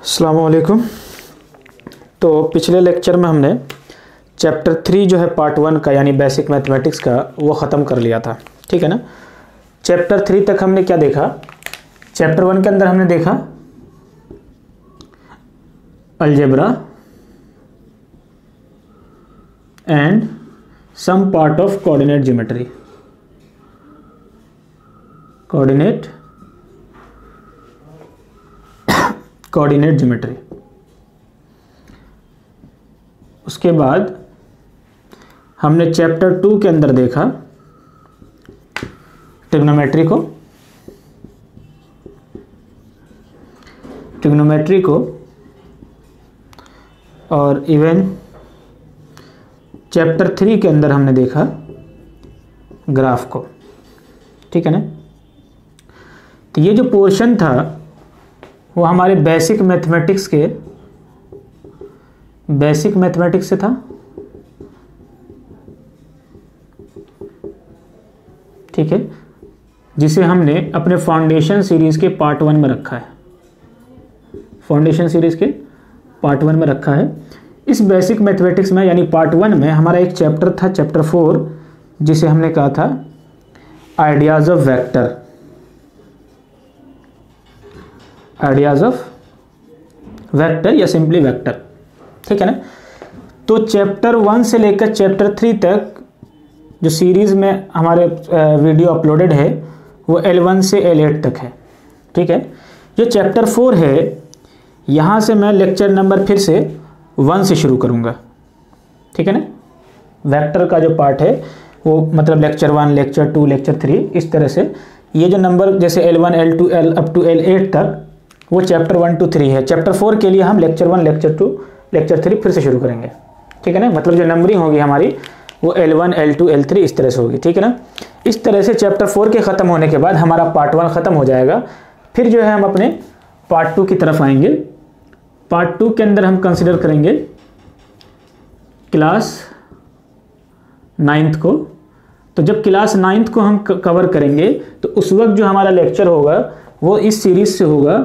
अस्सलाम वालेकुम। तो पिछले लेक्चर में हमने चैप्टर 3 जो है पार्ट 1 का यानी बेसिक मैथमेटिक्स का वो ख़त्म कर लिया था, ठीक है ना। चैप्टर 3 तक हमने क्या देखा? चैप्टर 1 के अंदर हमने देखा algebra and some part of coordinate geometry, coordinate geometry. उसके बाद हमने चैप्टर 2 के अंदर देखा ट्रिग्नोमेट्री को और इवन चैप्टर 3 के अंदर हमने देखा ग्राफ को, ठीक है ना। तो ये जो पोर्शन था वो हमारे बेसिक मैथमेटिक्स से था, ठीक है, जिसे हमने अपने फाउंडेशन सीरीज के पार्ट 1 में रखा है। फाउंडेशन सीरीज के पार्ट 1 में रखा है। इस बेसिक मैथमेटिक्स में यानी पार्ट 1 में हमारा एक चैप्टर था, चैप्टर 4, जिसे हमने कहा था आइडियाज ऑफ वेक्टर, या सिंपली वेक्टर, ठीक है ना। तो चैप्टर 1 से लेकर चैप्टर 3 तक जो सीरीज़ में हमारे वीडियो अपलोडेड है वो L1 से L8 तक है, ठीक है। जो चैप्टर 4 है यहाँ से मैं लेक्चर नंबर फिर से 1 से शुरू करूँगा, ठीक है ना। वेक्टर का जो पार्ट है वो मतलब लेक्चर 1, लेक्चर 2, लेक्चर 3, इस तरह से ये जो नंबर जैसे L1, L2, L up to L8 तक वो चैप्टर 1 to 3 है। चैप्टर 4 के लिए हम लेक्चर 1, लेक्चर 2, लेक्चर 3 फिर से शुरू करेंगे, ठीक है ना। मतलब जो नंबरिंग होगी हमारी वो L1, L2, L3 इस तरह से होगी, ठीक है ना। इस तरह से चैप्टर 4 के ख़त्म होने के बाद हमारा पार्ट 1 ख़त्म हो जाएगा। फिर जो है हम अपने पार्ट 2 की तरफ आएंगे। पार्ट 2 के अंदर हम कंसिडर करेंगे क्लास 9th को। तो जब क्लास 9th को हम कवर करेंगे तो उस वक्त जो हमारा लेक्चर होगा वो इस सीरीज़ से होगा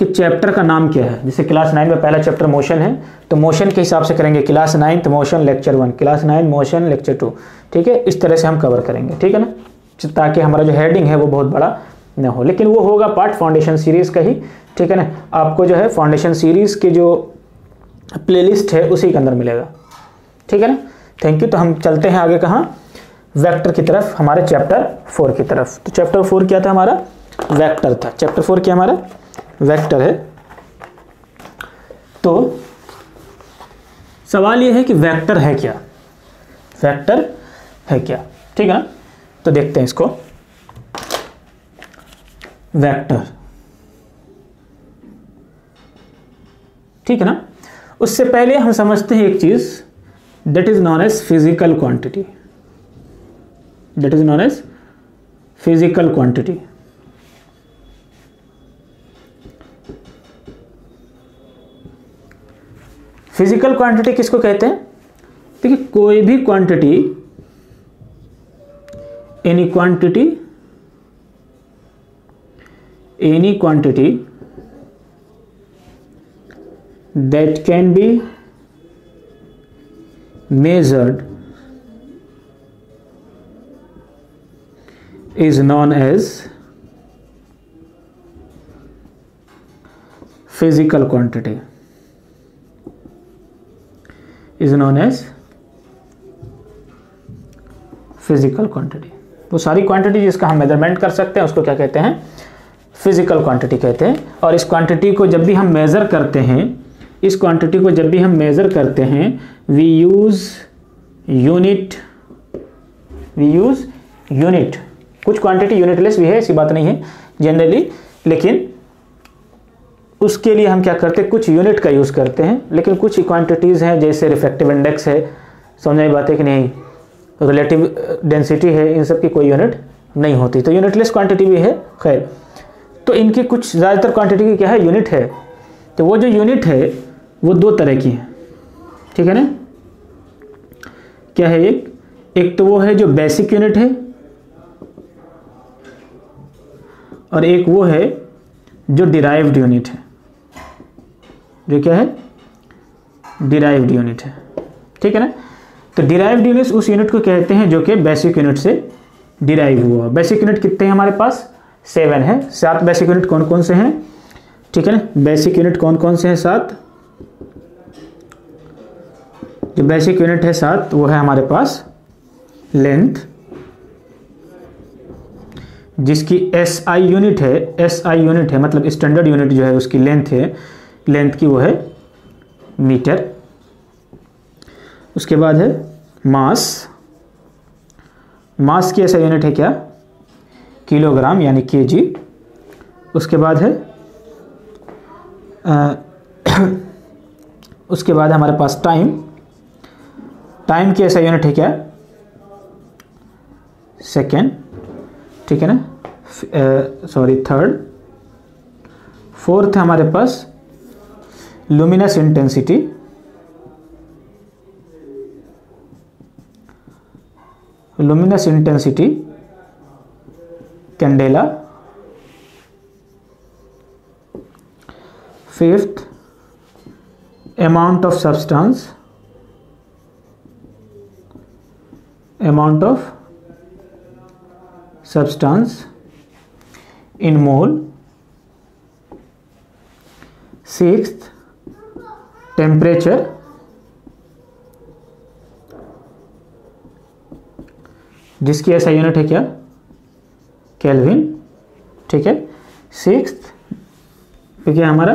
कि चैप्टर का नाम क्या है। जैसे क्लास 9 में पहला चैप्टर मोशन है तो मोशन के हिसाब से करेंगे class 9th motion lecture 1, class 9 motion lecture 2, ठीक है। इस तरह से हम कवर करेंगे, ठीक है ना, ताकि हमारा जो हेडिंग है वो बहुत बड़ा ना हो। लेकिन वो होगा पार्ट फाउंडेशन सीरीज़ का ही, ठीक है ना। आपको जो है फाउंडेशन सीरीज़ के जो प्लेलिस्ट है उसी के अंदर मिलेगा, ठीक है ना। Thank you. तो हम चलते हैं आगे कहाँ? वेक्टर की तरफ, हमारे चैप्टर 4 की तरफ। तो चैप्टर 4 क्या था हमारा? वेक्टर था। चैप्टर 4 क्या हमारा? वेक्टर है। तो सवाल ये है कि वेक्टर है क्या? वेक्टर है क्या, ठीक है ना। तो देखते हैं इसको। वेक्टर, ठीक है ना। उससे पहले हम समझते हैं एक चीज, that is known as physical quantity. That is known as physical quantity. Physical quantity किसको कहते हैं? देखिए, कोई भी quantity, any quantity that can be measured is known as physical quantity, is known as physical quantity। वो सारी quantity जिसका हम मेजरमेंट कर सकते हैं उसको क्या कहते हैं? फिजिकल क्वांटिटी कहते हैं। और इस क्वांटिटी को जब भी हम मेज़र करते हैं, इस क्वांटिटी को जब भी हम मेज़र करते हैं, वी यूज़ यूनिट। कुछ क्वांटिटी यूनिटलेस भी है, ऐसी बात नहीं है जनरली, लेकिन उसके लिए हम क्या करते हैं? कुछ यूनिट का यूज़ करते हैं। लेकिन कुछ क्वांटिटीज़ हैं जैसे रिफ्रैक्टिव इंडेक्स है, समझ में बात है कि नहीं, रिलेटिव डेंसिटी है, इन सब की कोई यूनिट नहीं होती। तो यूनिटलेस क्वांटिटी भी है। खैर, तो इनकी कुछ ज़्यादातर क्वांटिटी की क्या है? यूनिट है। तो वो जो यूनिट है वो 2 तरह की है, ठीक है ना। क्या है? एक तो वो है जो बेसिक यूनिट है और एक वो है जो डिराइव्ड यूनिट है। जो क्या है, डिराइव्ड यूनिट है, ठीक है ना। तो डिराइव्ड यूनिट उस यूनिट को कहते हैं जो कि बेसिक यूनिट से डिराइव हुआ। बेसिक यूनिट कितने हैं हमारे पास, 7 है। 7 बेसिक यूनिट कौन कौन से हैं, ठीक है ना। बेसिक यूनिट कौन कौन से हैं, 7। जो बेसिक यूनिट है 7 वो है हमारे पास लेंथ, जिसकी SI यूनिट है, SI यूनिट है मतलब स्टैंडर्ड यूनिट जो है उसकी लेंथ है, लेंथ की वो है मीटर। उसके बाद है मास, मास की SI यूनिट है क्या, किलोग्राम यानी kg। उसके बाद है उसके बाद हमारे पास टाइम, टाइम की SI यूनिट है क्या, सेकेंड, ठीक है ना। Sorry third. फोर्थ है हमारे पास luminous intensity, luminous intensity candela. Fifth amount of substance, amount of substance in mole. Sixth temperature, जिसकी SI यूनिट है क्या, केल्विन, ठीक है। सिक्स्थ पे क्या हमारा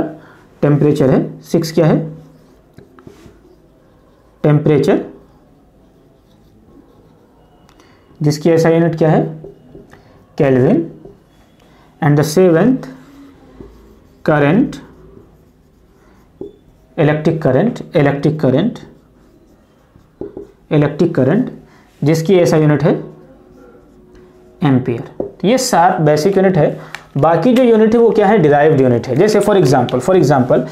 टेम्परेचर है, 6 क्या है, टेम्परेचर, जिसकी SI यूनिट क्या है, kelvin. And the seventh current, electric current, electric current, electric current, जिसकी SI यूनिट है एम्पियर। तो ये 7 बेसिक यूनिट है। बाकी जो यूनिट है वो क्या है, डिराइव्ड यूनिट है। जैसे फॉर एग्जांपल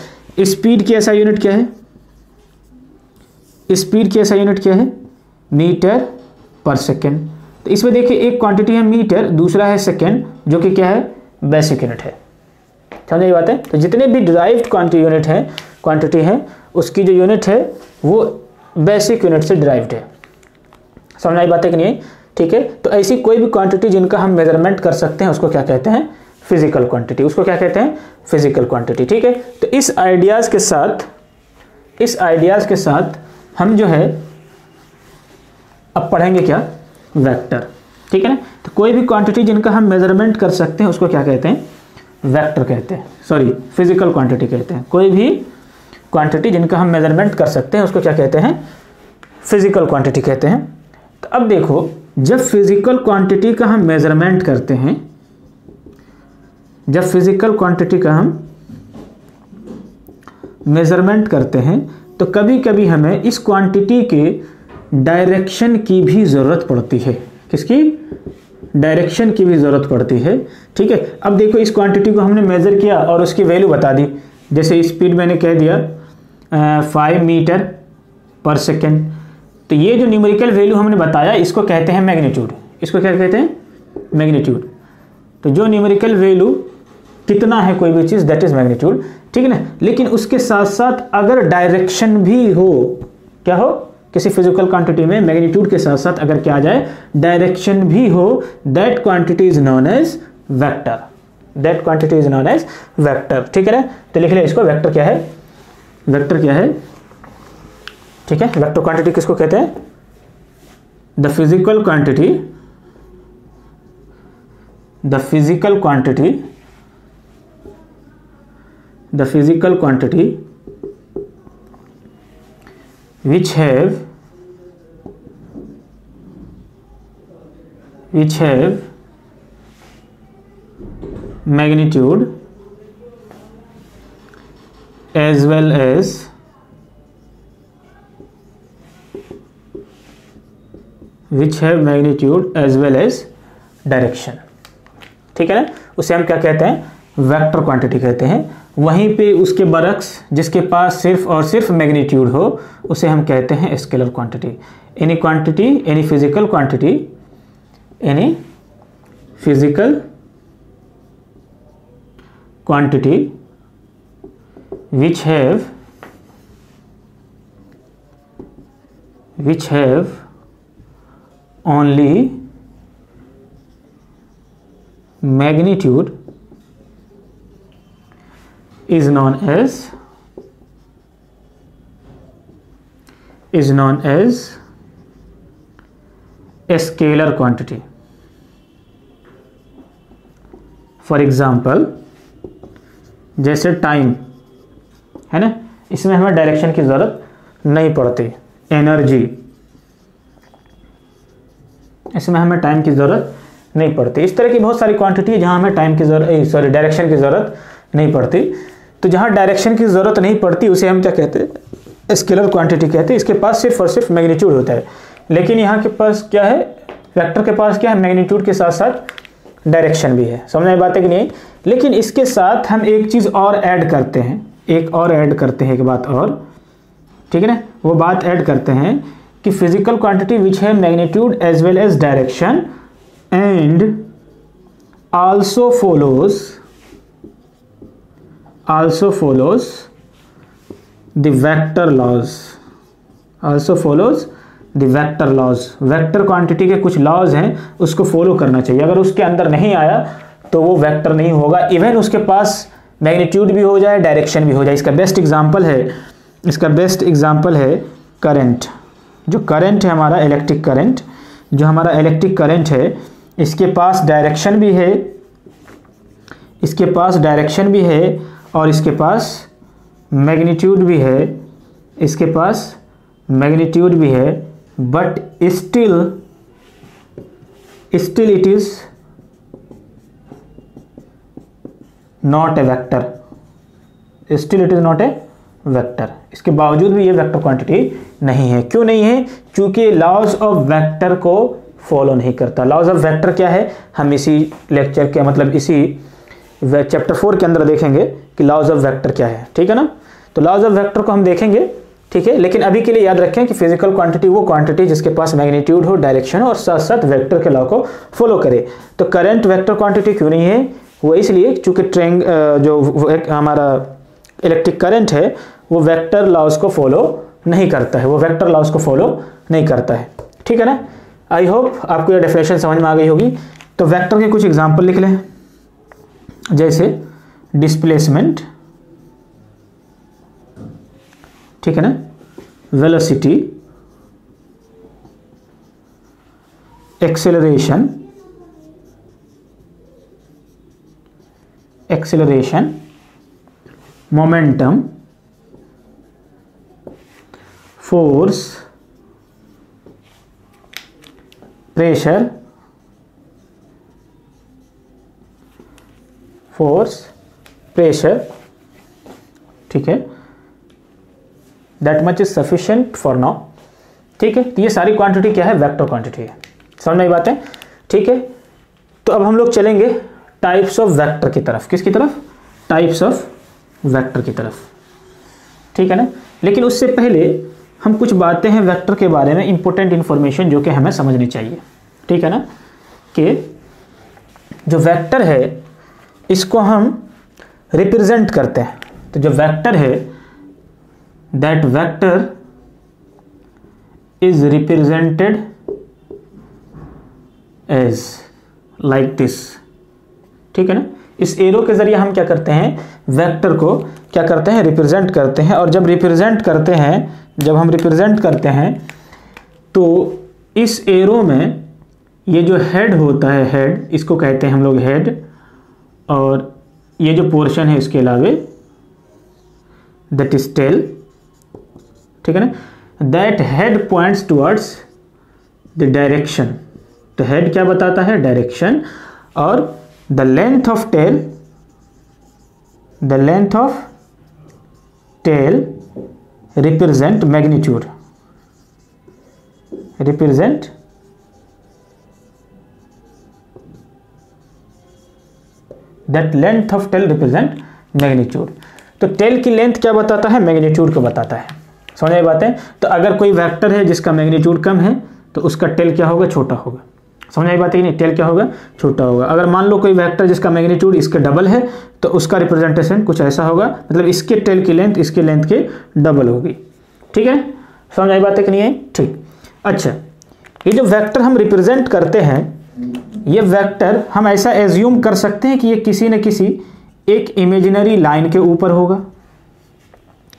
स्पीड की SI यूनिट क्या है, स्पीड की SI यूनिट क्या है, मीटर पर सेकेंड। तो इसमें देखिए एक क्वांटिटी है मीटर, दूसरा है सेकेंड, जो कि क्या है, बेसिक यूनिट है। समझ ये बात है। तो जितने भी डिराइव्ड क्वांटिटी है उसकी जो यूनिट है वो बेसिक यूनिट से डिराइव्ड है। समझ आई बात है कि नहीं, ठीक है। तो ऐसी कोई भी क्वांटिटी जिनका हम मेजरमेंट कर सकते हैं उसको क्या कहते हैं, फिजिकल क्वांटिटी, उसको क्या कहते हैं, फिजिकल क्वांटिटी, ठीक है। तो इस आइडियाज़ के साथ हम जो है अब पढ़ेंगे क्या, वेक्टर, ठीक है ना। तो कोई भी क्वांटिटी जिनका हम मेजरमेंट कर सकते हैं उसको क्या कहते हैं, वेक्टर कहते हैं, सॉरी फिजिकल क्वांटिटी कहते हैं। कोई भी क्वांटिटी जिनका हम मेजरमेंट कर सकते हैं उसको क्या कहते हैं, फिजिकल क्वांटिटी कहते हैं। तो अब देखो, जब फिजिकल क्वांटिटी का हम मेजरमेंट करते हैं, जब फिजिकल क्वांटिटी का हम मेजरमेंट करते हैं तो कभी कभी हमें इस क्वांटिटी के डायरेक्शन की भी ज़रूरत पड़ती है। किसकी, डायरेक्शन की भी ज़रूरत पड़ती है, ठीक है। अब देखो इस क्वांटिटी को हमने मेज़र किया और उसकी वैल्यू बता दी। जैसे स्पीड मैंने कह दिया 5 मीटर पर सेकेंड। तो ये जो न्यूमेरिकल वैल्यू हमने बताया इसको कहते हैं मैग्नीट्यूड। इसको क्या कहते हैं, मैग्नीट्यूड। तो जो न्यूमेरिकल वैल्यू कितना है कोई भी चीज़, दैट इज मैग्नीट्यूड, ठीक है ना। लेकिन उसके साथ साथ अगर डायरेक्शन भी हो, क्या हो, किसी फिजिकल क्वांटिटी में मैग्नीट्यूड के साथ साथ अगर क्या आ जाए, डायरेक्शन भी हो, that quantity is known as vector, that quantity is known as vector, ठीक है ना। तो लिख ले इसको, वेक्टर क्या है, वेक्टर क्या है, ठीक है। वेक्टर क्वांटिटी किसको कहते हैं, the physical quantity, the physical quantity, the physical quantity which have magnitude as well as direction, ठीक है ना। उसे हम क्या कहते हैं, वेक्टर क्वांटिटी कहते हैं। वहीं पे उसके बरक्स जिसके पास सिर्फ और सिर्फ मैग्नीट्यूड हो उसे हम कहते हैं scalar quantity. Any quantity, any physical quantity, any physical quantity which have only magnitude is known as a scalar quantity. For example जैसे टाइम है ना, इसमें हमें डायरेक्शन की ज़रूरत नहीं पड़ती। एनर्जी, इसमें हमें टाइम की ज़रूरत नहीं पड़ती। इस तरह की बहुत सारी क्वांटिटी है जहाँ हमें डायरेक्शन की ज़रूरत नहीं पड़ती। तो जहाँ डायरेक्शन की ज़रूरत नहीं पड़ती उसे हम क्या कहते हैं, स्केलर क्वांटिटी कहते हैं। इसके पास सिर्फ और सिर्फ मैग्नीट्यूड होता है। लेकिन यहाँ के पास क्या है, वेक्टर के पास क्या है, मैग्नीट्यूड के साथ साथ डायरेक्शन भी है। समझ में बात है कि नहीं। लेकिन इसके साथ हम एक चीज़ और ऐड करते हैं, एक बात और, ठीक है ना। वो बात ऐड करते हैं कि फिजिकल क्वांटिटी विच है magnitude as well as direction and also follows the vector laws। Vector quantity के कुछ लॉज हैं, उसको फॉलो करना चाहिए। अगर उसके अंदर नहीं आया तो वो वेक्टर नहीं होगा, इवन उसके पास मैग्नीट्यूड भी हो जाए, डायरेक्शन भी हो जाए। इसका बेस्ट एग्जांपल है करंट। जो करंट है हमारा इलेक्ट्रिक करंट है, इसके पास डायरेक्शन भी है, और इसके पास मैग्नीट्यूड भी है, but still it is not a vector. इसके बावजूद भी ये वेक्टर क्वांटिटी नहीं है। क्यों नहीं है? क्योंकि लॉज ऑफ वेक्टर को फॉलो नहीं करता। लॉज ऑफ वेक्टर क्या है, हम इसी लेक्चर के मतलब इसी चैप्टर 4 के अंदर देखेंगे कि लॉज ऑफ वेक्टर क्या है, ठीक है ना। तो लॉज ऑफ वेक्टर को हम देखेंगे, ठीक है। लेकिन अभी के लिए याद रखें कि फिजिकल क्वांटिटी वो क्वांटिटी जिसके पास मैग्नीट्यूड हो, डायरेक्शन हो और साथ साथ वेक्टर के लॉ को फॉलो करे। तो करंट वेक्टर क्वांटिटी क्यों नहीं है? वो इसलिए चूंकि जो हमारा इलेक्ट्रिक करंट है वो वेक्टर लॉज को फॉलो नहीं करता है, ठीक है ना। आई होप आपको ये डेफिनेशन समझ में आ गई होगी। तो वेक्टर के कुछ एग्जांपल लिख लें, जैसे डिस्प्लेसमेंट, ठीक है ना, velocity, acceleration, momentum, force, pressure, ठीक है। That much is sufficient for now, ठीक है। तो ये सारी क्वांटिटी क्या है, वेक्टर क्वांटिटी है। समझ में बात है, ठीक है। तो अब हम लोग चलेंगे टाइप्स ऑफ वेक्टर की तरफ। किसकी तरफ? टाइप्स ऑफ वेक्टर की तरफ, ठीक है ना। लेकिन उससे पहले हम कुछ बातें हैं वेक्टर के बारे में, इंपॉर्टेंट इंफॉर्मेशन जो कि हमें समझनी चाहिए, ठीक है ना। कि जो वेक्टर है इसको हम रिप्रेजेंट करते हैं। तो जो वेक्टर है, that vector is represented as like this, ठीक है ना। इस एरो के जरिए हम क्या करते हैं, वेक्टर को क्या करते हैं, रिप्रेजेंट करते हैं। और जब हम रिप्रेजेंट करते हैं तो इस एरो में ये जो हेड होता है, हेड इसको कहते हैं हम लोग हेड, और ये जो पोर्शन है इसके अलावे दैट इज टेल, ठीक है ना। That head points towards the direction. तो हेड क्या बताता है, डायरेक्शन, और the length of tail represent magnitude, that length of tail represent magnitude. तो टेल की लेंथ क्या बताता है, मैग्नीट्यूड को बताता है। समझ में बात है। तो अगर कोई वेक्टर है जिसका मैग्नीट्यूड कम है तो उसका टेल क्या होगा, छोटा होगा। समझ आई बात है कि नहीं, टेल क्या होगा, छोटा होगा। अगर मान लो कोई वेक्टर जिसका मैग्नीट्यूड इसके डबल है तो उसका रिप्रेजेंटेशन कुछ ऐसा होगा, मतलब इसके टेल की लेंथ इसके लेंथ के डबल होगी। ठीक है, समझ आई बात है कि नहीं है, ठीक। अच्छा, ये जो वेक्टर हम रिप्रेजेंट करते हैं, ये वेक्टर हम ऐसा एज्यूम कर सकते हैं कि ये किसी न किसी एक इमेजिनरी लाइन के ऊपर होगा।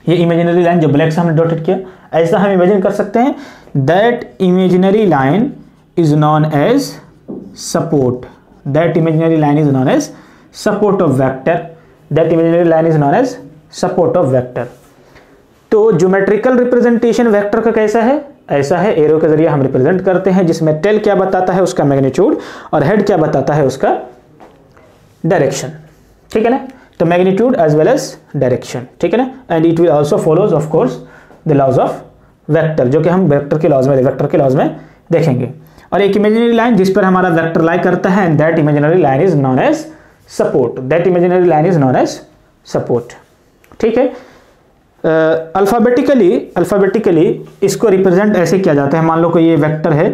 ये इमेजिनरी लाइन जो ब्लैक से हमने डॉटेड किया, ऐसा हम इमेजिन कर सकते हैं। That imaginary line is known as support. That imaginary line is known as support of vector. That imaginary line is known as support of vector. तो ज्योमेट्रिकल रिप्रेजेंटेशन वेक्टर का कैसा है, ऐसा है, एरो के जरिए हम रिप्रेजेंट करते हैं, जिसमें टेल क्या बताता है उसका मैग्नीट्यूड और हेड क्या बताता है उसका डायरेक्शन। ठीक है ना, तो magnitude as well as direction. ठीक है ना, and it will also follows of course the laws of vector, जो कि हम वेक्टर के लॉज में देखेंगे। और एक इमेजिनरी लाइन जिस पर हमारा वेक्टर लाई करता है, and that imaginary line is known as support. That imaginary line is known as support. ठीक है, अल्फाबेटिकली इसको रिप्रेजेंट ऐसे किया जाता है। मान लो कोई ये वेक्टर है,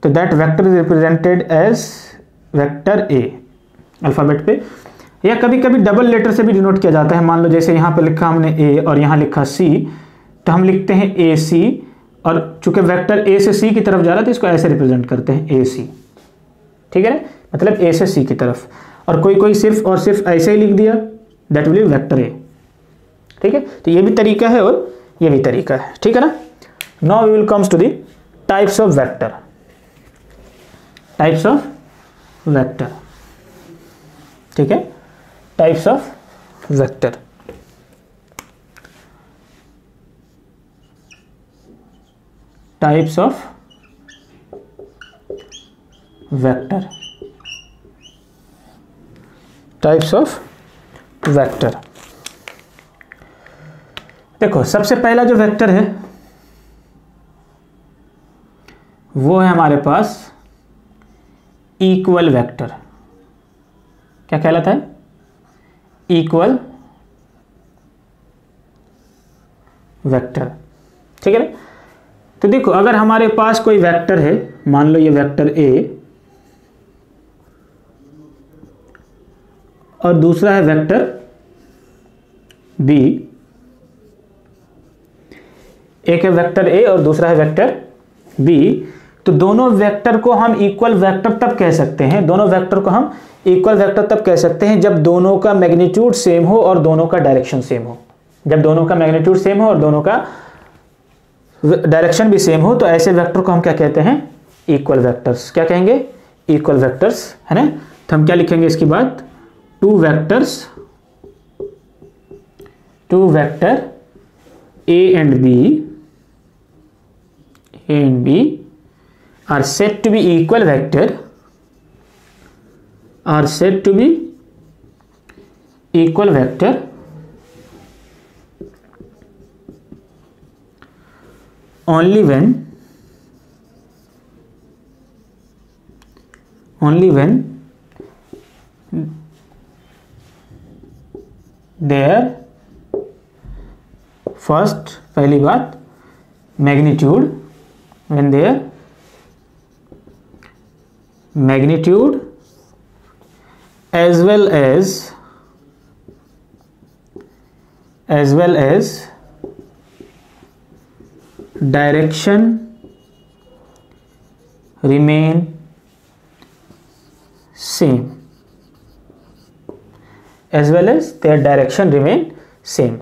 तो that vector is represented as vector A alphabet पे, या कभी कभी डबल लेटर से भी डिनोट किया जाता है। मान लो जैसे यहाँ पे लिखा हमने ए और यहाँ लिखा सी, तो हम लिखते हैं ए सी, और चूंकि वेक्टर ए से सी की तरफ जा रहा है तो इसको ऐसे रिप्रेजेंट करते हैं ए सी। ठीक है ना, मतलब ए से सी की तरफ। और कोई सिर्फ और सिर्फ ऐसे ही लिख दिया, that will be vector A. ठीक है, तो ये भी तरीका है और ये भी तरीका है। ठीक है ना, now we will comes to the types of vector. Types of vector, ठीक है, types of vector. Types of vector, types of vector. देखो, सबसे पहला जो वेक्टर है वो है हमारे पास इक्वल वेक्टर। क्या कहलाता है, इक्वल वेक्टर। ठीक है ना, तो देखो अगर हमारे पास कोई वेक्टर है, मान लो ये वेक्टर ए और दूसरा है वेक्टर बी, एक है वेक्टर ए और दूसरा है वेक्टर बी, तो दोनों वेक्टर को हम इक्वल वेक्टर तब कह सकते हैं, दोनों वेक्टर को हम इक्वल वेक्टर तब कह सकते हैं जब दोनों का मैग्नीट्यूड सेम हो और दोनों का डायरेक्शन सेम हो। जब दोनों का मैग्नीट्यूड सेम हो और दोनों का डायरेक्शन भी सेम हो, तो ऐसे वेक्टर को हम क्या कहते हैं, इक्वल वेक्टर्स। क्या कहेंगे, इक्वल वेक्टर्स, है ना। तो हम क्या लिखेंगे इसके बाद, two vector A and B are said to be equal vector, are said to be equal vector only when their first, पहली बात, magnitude, when their magnitude as well as direction remain same, as well as their direction remain same।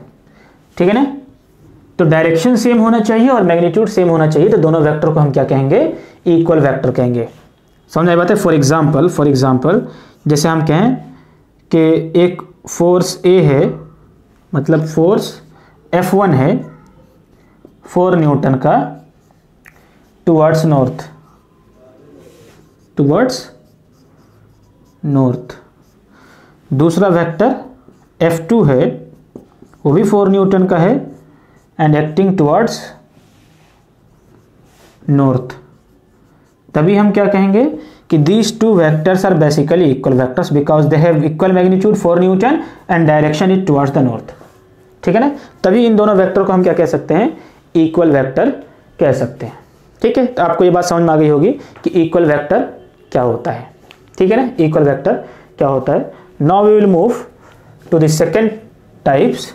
ठीक है ना, तो direction same होना चाहिए और magnitude same होना चाहिए, तो दोनों वेक्टर को हम क्या कहेंगे, इक्वल वेक्टर कहेंगे। समझ आई बात है। फॉर एग्जाम्पल जैसे हम कहें कि एक फोर्स ए है, मतलब फोर्स F1 है 4 न्यूटन का टुवर्ड्स नॉर्थ। दूसरा वेक्टर F2 है, वो भी 4 न्यूटन का है एंड एक्टिंग टुवर्ड्स नॉर्थ। तभी हम क्या कहेंगे कि these two vectors are basically equal vectors because they have equal magnitude 4 newton and direction is towards the north. ठीक है ना, तभी इन दोनों वेक्टर को हम क्या कह सकते हैं, इक्वल वेक्टर कह सकते हैं। ठीक है, तो आपको ये बात समझ में आ गई होगी कि इक्वल वेक्टर क्या होता है, ठीक है ना, इक्वल वेक्टर क्या होता है। Now we will move to the second types,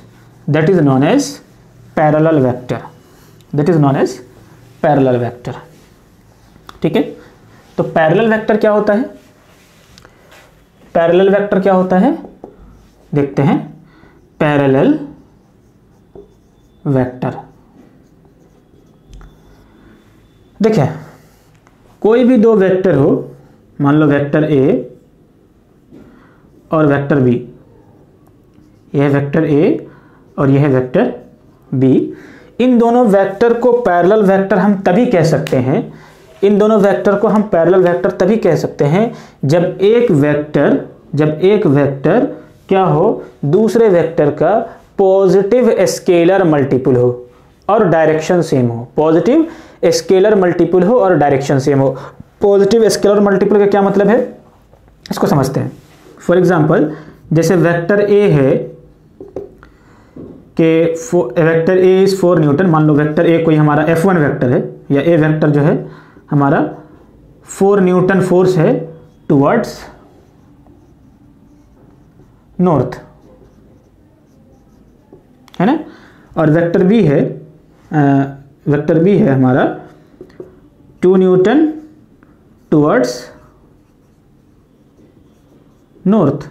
that is known as parallel vector, that is known as parallel vector, ठीक है। तो पैरेलल वेक्टर क्या होता है, पैरेलल वेक्टर क्या होता है, देखते हैं। पैरेलल वेक्टर, देखिए कोई भी दो वेक्टर हो, मान लो वेक्टर ए और वेक्टर बी, यह वेक्टर ए और यह वेक्टर बी, इन दोनों वेक्टर को पैरेलल वेक्टर हम तभी कह सकते हैं, इन दोनों वेक्टर को हम पैरेलल वेक्टर तभी कह सकते हैं जब एक वेक्टर क्या हो, दूसरे वेक्टर का पॉजिटिव स्केलर मल्टीपल हो और डायरेक्शन सेम हो, पॉजिटिव स्केलर मल्टीपल हो और डायरेक्शन सेम हो। पॉजिटिव स्केलर मल्टीपल का क्या मतलब है, इसको समझते हैं। फॉर एग्जांपल जैसे वेक्टर ए है कि वेक्टर ए इज 4 न्यूटन, मान लो वेक्टर ए कोई हमारा F1 वेक्टर है, या ए वेक्टर जो है हमारा 4 न्यूटन फोर्स है टुवर्ड्स नॉर्थ, है ना, और वेक्टर बी है हमारा 2 न्यूटन टुवर्ड्स नॉर्थ।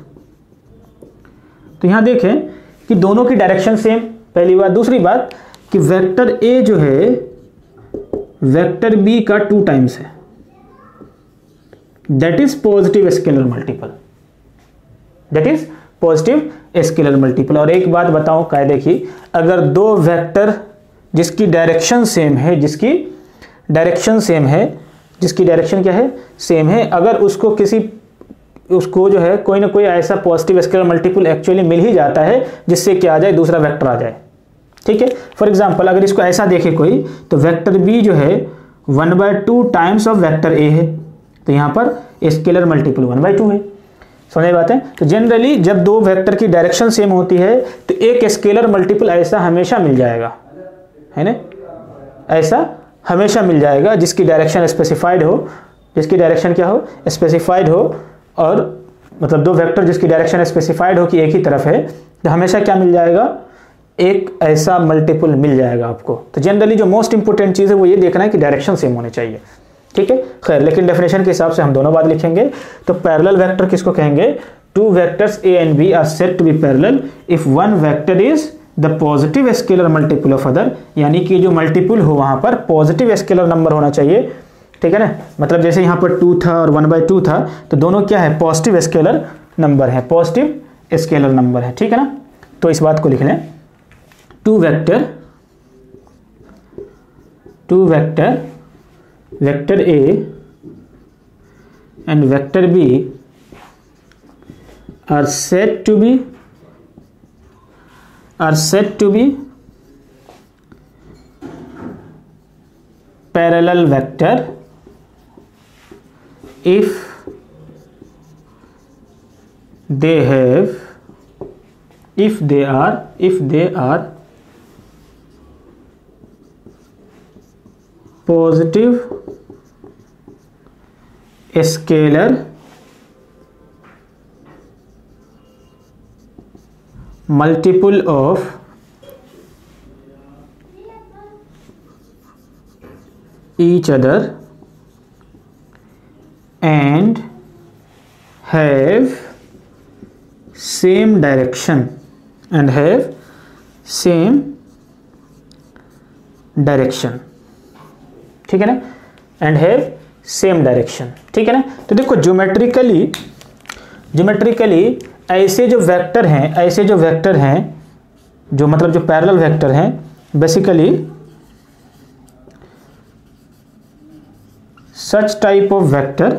तो यहां देखें कि दोनों की डायरेक्शन सेम, पहली बात। दूसरी बात कि वेक्टर ए जो है वेक्टर बी का 2 टाइम्स है, that is positive scalar multiple, that is positive scalar multiple. और एक बात बताऊं कायदे की, अगर दो वेक्टर जिसकी डायरेक्शन सेम है, जिसकी डायरेक्शन क्या है, सेम है, अगर उसको जो है कोई ना कोई ऐसा पॉजिटिव स्केलर मल्टीपल एक्चुअली मिल ही जाता है जिससे क्या आ जाए, दूसरा वेक्टर आ जाए, ठीक है। फॉर एग्जांपल अगर इसको ऐसा देखे कोई, तो वेक्टर बी जो है 1/2 टाइम्स ऑफ वेक्टर ए है, तो यहां पर स्केलर मल्टीपल 1/2 है, समझ बात है। तो जनरली जब दो वेक्टर की डायरेक्शन सेम होती है तो एक स्केलर मल्टीपल ऐसा हमेशा मिल जाएगा, है ना, ऐसा हमेशा मिल जाएगा जिसकी डायरेक्शन स्पेसिफाइड हो, जिसकी डायरेक्शन क्या हो, स्पेसिफाइड हो, और मतलब दो वेक्टर जिसकी डायरेक्शन स्पेसिफाइड हो कि एक ही तरफ है, तो हमेशा क्या मिल जाएगा, एक ऐसा मल्टीपल मिल जाएगा आपको। तो जनरली जो मोस्ट इंपोर्टेंट चीज़ है वो ये देखना है कि डायरेक्शन सेम होने चाहिए, ठीक है। खैर, लेकिन डेफिनेशन के हिसाब से हम दोनों बात लिखेंगे। तो पैरेलल वेक्टर किसको कहेंगे, 2 vectors A and B are said to be parallel if one vector is the positive scalar multiple of other, यानी कि जो मल्टीपल हो वहां पर पॉजिटिव स्केलर नंबर होना चाहिए, ठीक है ना। मतलब जैसे यहाँ पर 2 था और 1/2 था, तो दोनों क्या है, पॉजिटिव स्केलर नंबर है, पॉजिटिव स्केलर नंबर है, ठीक है ना। तो इस बात को लिख लें, 2 vector vector A and vector B are said to be parallel vector if they are positive scalar multiple of each other and have same direction ठीक है ना, and have same direction, ठीक है ना। तो देखो ज्योमेट्रिकली ऐसे जो वेक्टर हैं जो मतलब जो पैरेलल वेक्टर हैं, basically such type of vector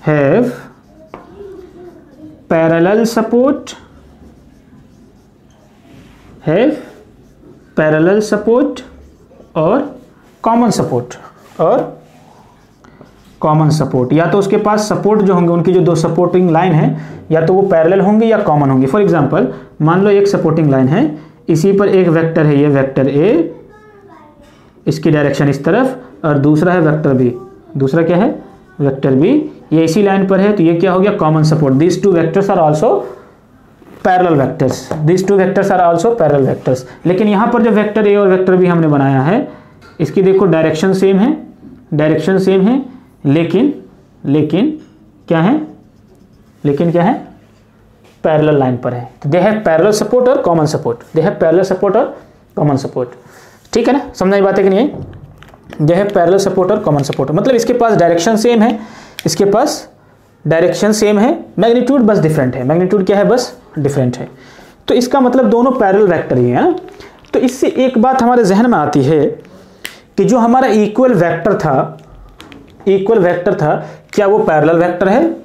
have parallel support और कॉमन सपोर्ट, या तो उसके पास सपोर्ट जो होंगे, उनकी जो दो सपोर्टिंग लाइन है, या तो वो पैरेलल होंगी या कॉमन होंगी। फॉर एग्जांपल मान लो एक सपोर्टिंग लाइन है, इसी पर एक वेक्टर है, ये वेक्टर ए इसकी डायरेक्शन इस तरफ, और दूसरा है वेक्टर बी, दूसरा क्या है वेक्टर बी, ये इसी लाइन पर है, तो ये क्या हो गया common support. These two vectors are also parallel vectors, these two vectors are also parallel vectors. लेकिन यहाँ पर जो वेक्टर ए और वेक्टर बी हमने बनाया है, इसकी देखो डायरेक्शन सेम है, डायरेक्शन सेम है, लेकिन क्या है, लेकिन क्या है पैरेलल लाइन पर है। तो दे हैव पैरेलल सपोर्ट और common support, they have parallel support और कॉमन सपोर्ट। ठीक है ना, समझ आई बात है कि नहीं? दे हैव पैरेलल सपोर्ट और कॉमन सपोर्ट, मतलब इसके पास डायरेक्शन सेम है, इसके पास डायरेक्शन सेम है, मैग्नीट्यूड बस डिफरेंट है, मैग्नीट्यूड क्या है बस डिफरेंट है। तो इसका मतलब दोनों पैरेलल वेक्टर ही है ना। तो इससे एक बात हमारे जहन में आती है कि जो हमारा इक्वल वेक्टर था, इक्वल वेक्टर था, क्या वो पैरेलल वेक्टर है?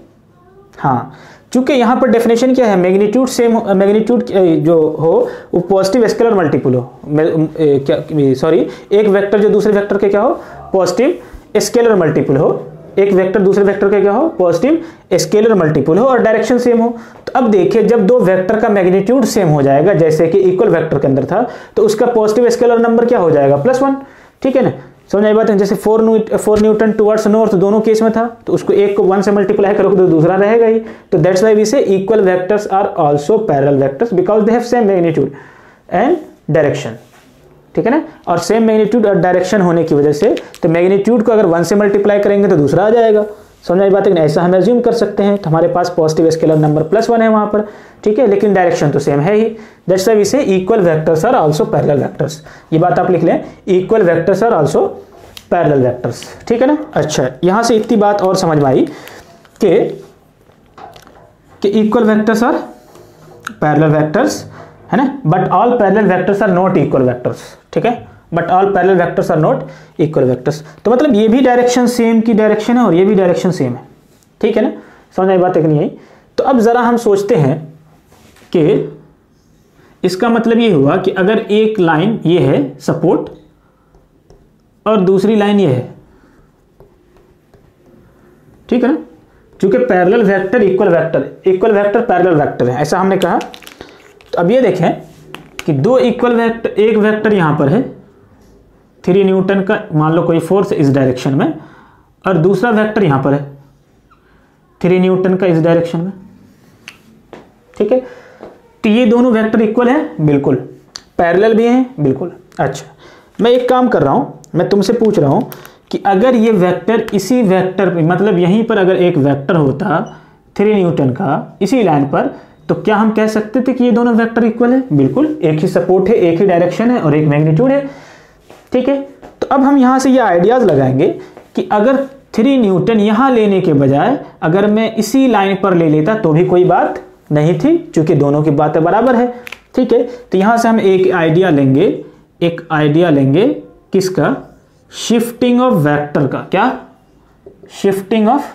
हाँ, चूंकि यहाँ पर डेफिनेशन क्या है, मैग्नीट्यूड सेम, मैग्नीट्यूड जो हो वो पॉजिटिव स्केलर मल्टीपल हो, क्या सॉरी एक वेक्टर जो दूसरे वेक्टर के क्या हो पॉजिटिव स्केलर मल्टीपल हो, एक वेक्टर दूसरे वेक्टर का क्या हो पॉजिटिव स्केलर मल्टीपल हो, और डायरेक्शन सेम हो। तो अब देखिए जब दो वेक्टर का मैग्नीट्यूड सेम हो जाएगा, जैसे कि इक्वल वेक्टर के अंदर था, तो उसका पॉजिटिव स्केलर नंबर क्या हो जाएगा +1। ठीक है ना, समझ आई बात है? जैसे 4 न्यूटन टुवर्ड्स नॉर्थ दोनों केस में था, तो उसको एक को 1 से मल्टीप्लाई करोगे तो दूसरा रहेगा ही। तो that's why we say equal vectors are also parallel vectors because they have same magnitude and direction. ठीक है ना, और सेम मैग्नीट्यूड और डायरेक्शन होने की वजह से तो मैग्नीट्यूड को अगर 1 से मल्टीप्लाई करेंगे तो दूसरा आ जाएगा। समझ आई बात है? ऐसा हम एज्यूम कर सकते हैं, तो हमारे पास पॉजिटिव स्केलर नंबर +1 है वहां पर। ठीक है, लेकिन डायरेक्शन तो सेम है ही। That's why we say equal vectors are also parallel vectors. ये बात आप लिख लें, equal vectors are also parallel vectors. ठीक है ना। अच्छा, यहां से इतनी बात और समझ में आई कि equal vectors are parallel vectors, है ना, but all parallel vectors are not equal vectors. ठीक है, but all parallel vectors are not equal vectors. तो मतलब ये भी डायरेक्शन सेम की डायरेक्शन है और ये भी डायरेक्शन सेम है। ठीक है ना, समझ आई बात है कि नहीं आई? तो अब जरा हम सोचते हैं कि इसका मतलब ये हुआ कि अगर एक लाइन ये है सपोर्ट और दूसरी लाइन ये है, ठीक है ना, क्योंकि parallel vector equal vector parallel vector है, ऐसा हमने कहा। तो अब ये देखें कि दो इक्वल वेक्टर, एक वेक्टर यहां पर है 3 न्यूटन का, मान लो कोई फोर्स इस डायरेक्शन में, और दूसरा वेक्टर यहां पर है 3 न्यूटन का इस डायरेक्शन में। ठीक है, तो ये दोनों वेक्टर इक्वल हैं, बिल्कुल। पैरेलल भी हैं, बिल्कुल। अच्छा, मैं एक काम कर रहा हूं, मैं तुमसे पूछ रहा हूं कि अगर ये वेक्टर इसी वेक्टर पे, मतलब यहीं पर अगर एक वेक्टर होता 3 न्यूटन का इसी लाइन पर, तो क्या हम कह सकते थे कि ये दोनों वेक्टर इक्वल है? बिल्कुल, एक ही सपोर्ट है, एक ही डायरेक्शन है और एक मैग्नीट्यूड है। ठीक है, तो अब हम यहां से ये आइडियाज लगाएंगे कि अगर 3 न्यूटन यहां लेने के बजाय अगर मैं इसी लाइन पर ले लेता तो भी कोई बात नहीं थी, क्योंकि दोनों की बातें बराबर है। ठीक है, तो यहां से हम एक आइडिया लेंगे, किसका? शिफ्टिंग ऑफ वेक्टर का। क्या? Shifting of